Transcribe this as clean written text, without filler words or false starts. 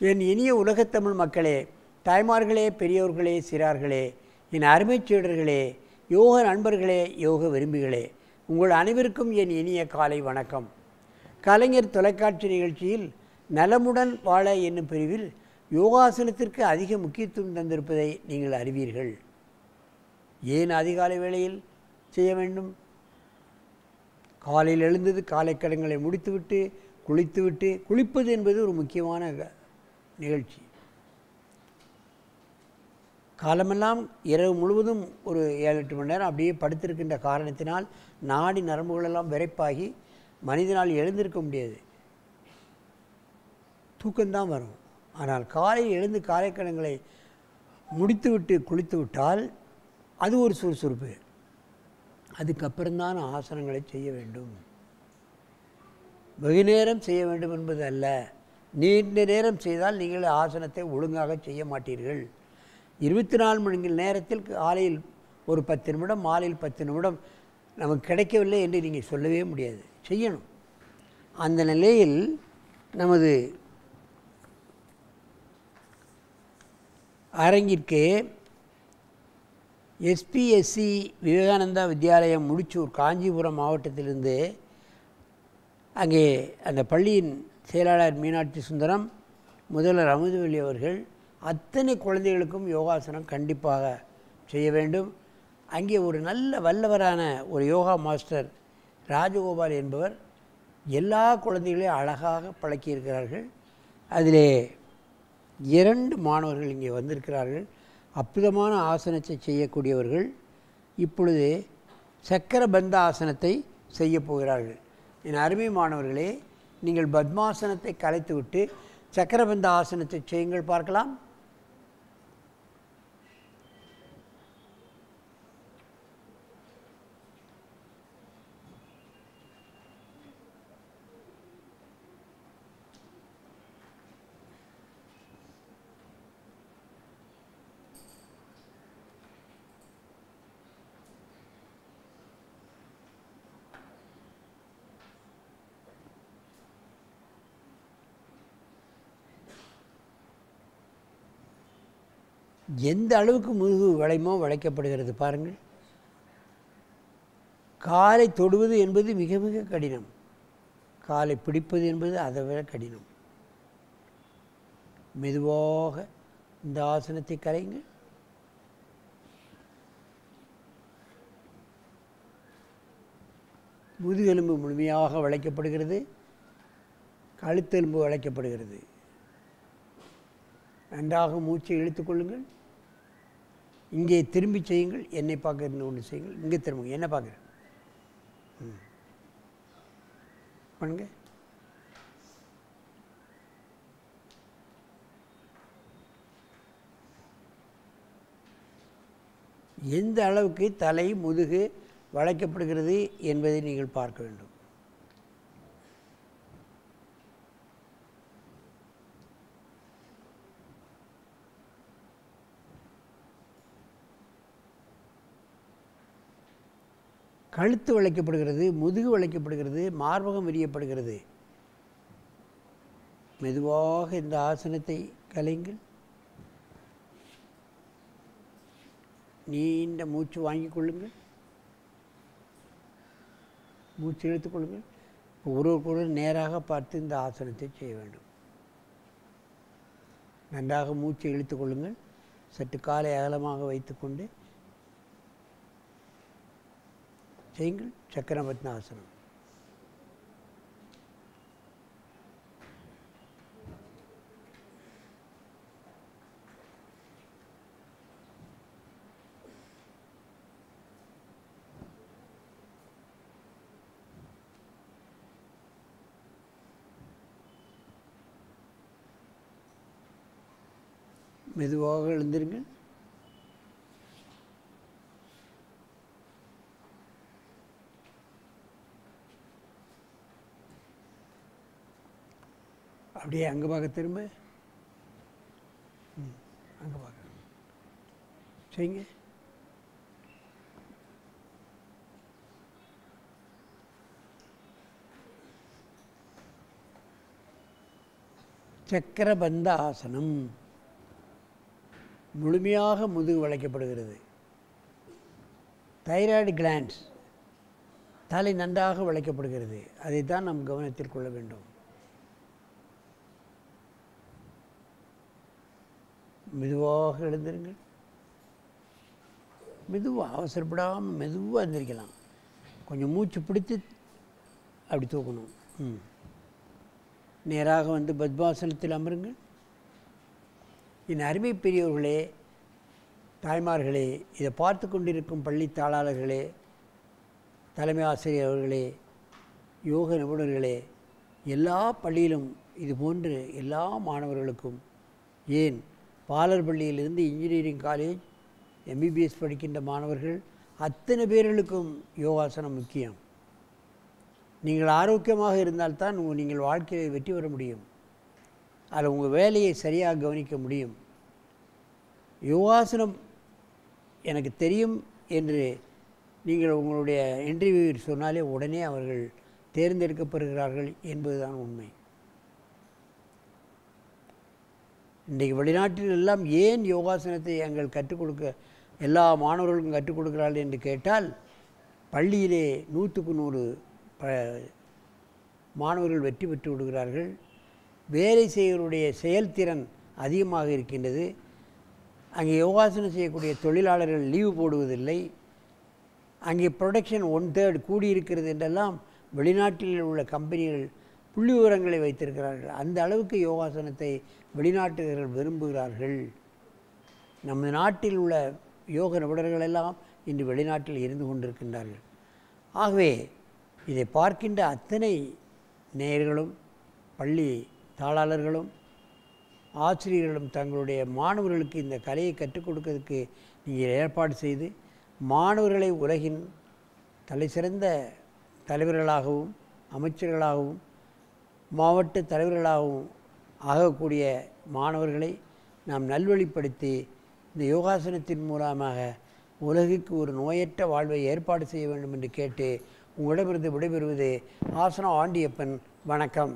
என் இனிய உலகத்தமிழ் மக்களே, தாய்மார்களே, பெரியோர்களே, சிறார்களே, என் அருமைச் சீடர்களே, யோக நண்பர்களே, யோக விரும்பிகளே, உங்கள் அனைவருக்கும் என் இனிய காலை வணக்கம். கலைஞர் தொலைக்காட்சி நிகழ்ச்சியில் நலமுடன் வாழ என்னும் பிரிவில் யோகாசனத்திற்கு அதிக முக்கியத்துவம் தந்திருப்பதை நீங்கள் அறிவீர்கள். ஏன் அதிகாலை வேளையில் செய்ய வேண்டும்? காலையில் எழுந்தது காலை கடன்களை முடித்துவிட்டு குளிப்பது என்பது ஒரு முக்கியமான நிகழ்ச்சி. காலமெல்லாம் இரவு முழுவதும் ஒரு 7-8 மணி நேரம் அப்படியே படுத்திருக்கின்ற காரணத்தினால் நாடி நரம்புகளெல்லாம் விரைப்பாகி மனிதனால் எழுந்திருக்க முடியாது, தூக்கம்தான் வரும். ஆனால் காலையில் எழுந்து காலை கடன்களை முடித்துவிட்டு குளித்து விட்டால் அது ஒரு சுறுசுறுப்பு. அதுக்கப்புறம்தான் ஆசனங்களை செய்ய வேண்டும். வெகு நேரம் செய்ய வேண்டும் என்பது அல்ல. நீண்ட நேரம் செய்தால் நீங்கள் ஆசனத்தை ஒழுங்காக செய்ய மாட்டீர்கள். 24 மணி நேரத்தில் காலையில் ஒரு 10 நிமிடம், மாலையில் 10 நிமிடம் நமக்கு கிடைக்கவில்லை என்று நீங்கள் சொல்லவே முடியாது. செய்யணும். அந்த நிலையில் நமது அரங்கிற்கு எஸ்பிஎஸ்சி விவேகானந்தா வித்யாலயம் முடிச்சூர் காஞ்சிபுரம் மாவட்டத்திலிருந்து அங்கே அந்த பள்ளியின் செயலாளர் மீனாட்சி சுந்தரம், முதல்வர் அமுதவல்லி அவர்கள் அத்தனை குழந்தைகளுக்கும் யோகாசனம் கண்டிப்பாக செய்ய வேண்டும். அங்கே ஒரு நல்ல வல்லவரான ஒரு யோகா மாஸ்டர் ராஜகோபால் என்பவர் எல்லா குழந்தைகளையும் அழகாக பழக்கியிருக்கிறார்கள். அதிலே 2 மாணவர்கள் இங்கே வந்திருக்கிறார்கள். அற்புதமான ஆசனத்தை செய்யக்கூடியவர்கள். இப்பொழுது சக்கரபந்த ஆசனத்தை செய்ய போகிறார்கள். என் அருமை மாணவர்களே, நீங்கள் பத்மாசனத்தை கலைத்துவிட்டு சக்கரபந்த ஆசனத்தை செய்யுங்கள் பார்க்கலாம். எந்த அளவுக்கு முதுகு வளைமோ வளைக்கப்படுகிறது பாருங்கள். காலை தொடுவது என்பது மிக மிக கடினம். காலை பிடிப்பது என்பது அதை விட கடினம். மெதுவாக இந்த ஆசனத்தை கலைங்கள். முதுகெலும்பு முழுமையாக வளைக்கப்படுகிறது, கழுத்தெலும்பு வளைக்கப்படுகிறது. நன்றாக மூச்சை இழுத்துக்கொள்ளுங்கள். இங்கே திரும்பி செய்யுங்கள். என்னை பார்க்குறது ஒன்று செய்யுங்கள். இங்கே திரும்புங்க. என்ன பார்க்குறேன் பண்ணுங்க. எந்த அளவுக்கு தலை முதுகு வளைக்கப்படுகிறது என்பதை நீங்கள் பார்க்க வேண்டும். கழுத்து வளைக்கப்படுகிறது, முதுகு வளைக்கப்படுகிறது, மார்பகம் விரியப்படுகிறது. மெதுவாக இந்த ஆசனத்தை கலைங்கள். நீண்ட மூச்சு வாங்கிக் கொள்ளுங்கள். மூச்சு இழுத்துக் கொள்ளுங்கள். ஒருவருக்கொருவர் நேராக பார்த்து இந்த ஆசனத்தை செய்ய வேண்டும். நன்றாக மூச்சை இழுத்துக் கொள்ளுங்கள். சற்று காலை அகலமாக வைத்துக்கொண்டு செய்யுங்கள். சக்கரபத்மாசனம். மெதுவாக எழுந்திருங்கள். அப்படியே அங்கே பார்க்க திரும்ப. அங்கே பார்க்க செய்யுங்க. சக்கரபந்த ஆசனம். முழுமையாக முதுகு வளைக்கப்படுகிறது. தைராய்டு கிளாண்ட்ஸ், தலை நன்றாக வளைக்கப்படுகிறது. அதைத்தான் நாம் கவனத்தில் கொள்ள வேண்டும். மெதுவாக எழுந்திருங்கள். மெதுவாக, அவசரப்படாமல் மெதுவாக எழுந்திருக்கலாம். கொஞ்சம் மூச்சு பிடித்து அப்படி தூக்கணும். நேராக வந்து பத்மாசனத்தில் அமருங்கள். என் அருமை பெரியவர்களே, தாய்மார்களே, இதை பார்த்து கொண்டிருக்கும் பள்ளி தாளாளர்களே, தலைமை ஆசிரியர் அவர்களே, யோக நிபுணர்களே, எல்லா பள்ளியிலும் இது போன்று எல்லா மாணவர்களுக்கும், ஏன் பாலர் பள்ளியிலிருந்து இன்ஜினியரிங் காலேஜ் எம்பிபிஎஸ் படிக்கின்ற மாணவர்கள் அத்தனை பேர்களுக்கும் யோகாசனம் முக்கியம். நீங்கள் ஆரோக்கியமாக இருந்தால்தான் நீங்கள் வாழ்க்கையில் வெற்றி பெற முடியும். அதில் உங்கள் வேலையை சரியாக கவனிக்க முடியும். யோகாசனம் எனக்கு தெரியும் என்று நீங்கள் உங்களுடைய இன்டர்வியூவில் சொன்னாலே உடனே அவர்கள் தேர்ந்தெடுக்கப்படுகிறார்கள் என்பதுதான் உண்மை. இன்றைக்கு வெளிநாட்டில் எல்லாம் ஏன் யோகாசனத்தை எங்கள் கற்றுக் கொடுக்க எல்லா மாணவர்களுக்கும் கற்றுக் கொடுக்கிறார்கள் என்று கேட்டால், பள்ளியிலே 100க்கு 100 மாணவர்கள் வெற்றி பெற்று விடுகிறார்கள். வேலை செய்வருடைய செயல்திறன் அதிகமாக இருக்கின்றது. அங்கே யோகாசனம் செய்யக்கூடிய தொழிலாளர்கள் லீவு போடுவதில்லை. அங்கே ப்ரொடக்ஷன் 1/3 கூடியிருக்கிறது என்றெல்லாம் வெளிநாட்டில் உள்ள கம்பெனிகள் புள்ளி விவரங்களை வைத்திருக்கிறார்கள். அந்த அளவுக்கு யோகாசனத்தை வெளிநாட்டினர்கள் விரும்புகிறார்கள். நமது நாட்டில் உள்ள யோக நிபுணர்கள் எல்லாம் இன்று வெளிநாட்டில் இருந்து கொண்டிருக்கின்றார்கள். ஆகவே இதை பார்க்கின்ற அத்தனை நேயர்களும், பள்ளி தாளாளர்களும், ஆசிரியர்களும் தங்களுடைய மாணவர்களுக்கு இந்த கலையை கற்றுக் கொடுக்கிறதுக்கு நீங்கள் ஏற்பாடு செய்து, மாணவர்களை உலகின் தலைசிறந்த தலைவர்களாகவும் அமைச்சர்களாகவும் மாவட்ட தலைவர்களாகவும் ஆகக்கூடிய மாணவர்களை நாம் நல்வழிப்படுத்தி இந்த யோகாசனத்தின் மூலமாக உலகுக்கு ஒரு நோயற்ற வாழ்வை ஏற்பாடு செய்ய வேண்டும் என்று கேட்டு உங்களிடமிருந்து விடைபெறுவது ஆசனா ஆண்டியப்பன். வணக்கம்.